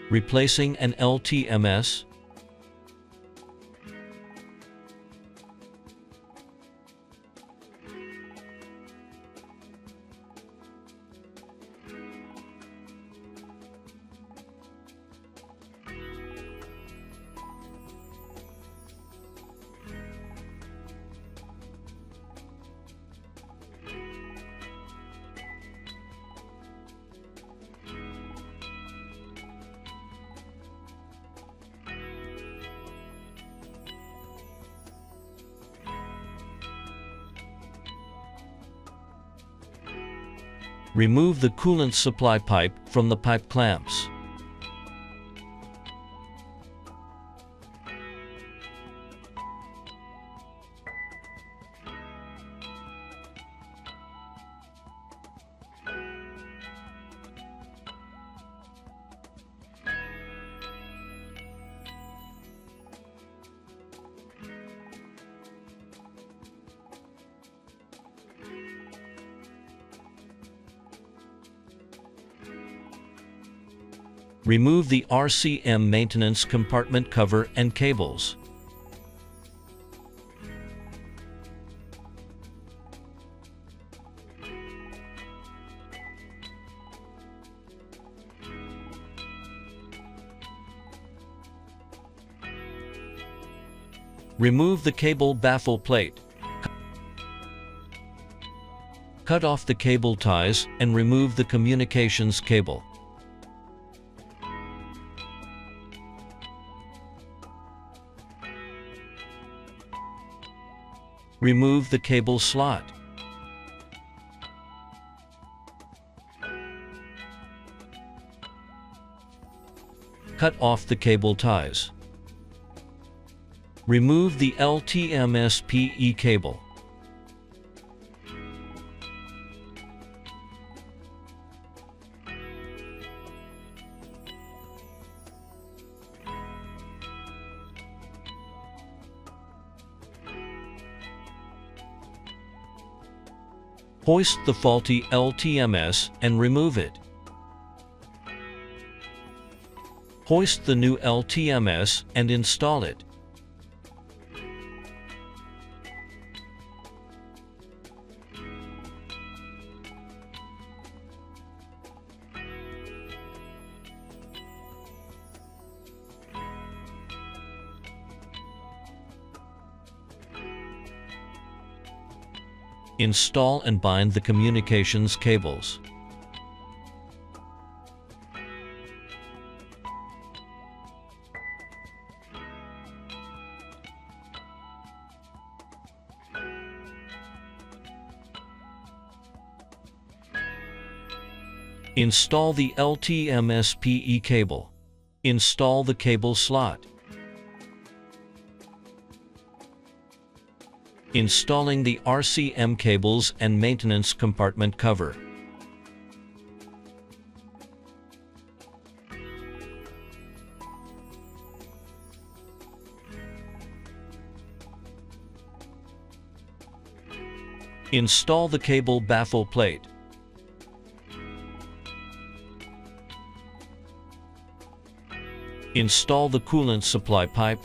Replacing an LTMS. Remove the coolant supply pipe from the pipe clamps. Remove the RCM maintenance compartment cover and cables. Remove the cable baffle plate. Cut off the cable ties and remove the communications cable. Remove the cable slot. Cut off the cable ties. Remove the LTMS PE cable. Hoist the faulty LTMS and remove it. Hoist the new LTMS and install it. Install and bind the communications cables. Install the LTMS PE cable. Install the cable slot. Installing the RCM cables and maintenance compartment cover. Install the cable baffle plate. Install the coolant supply pipe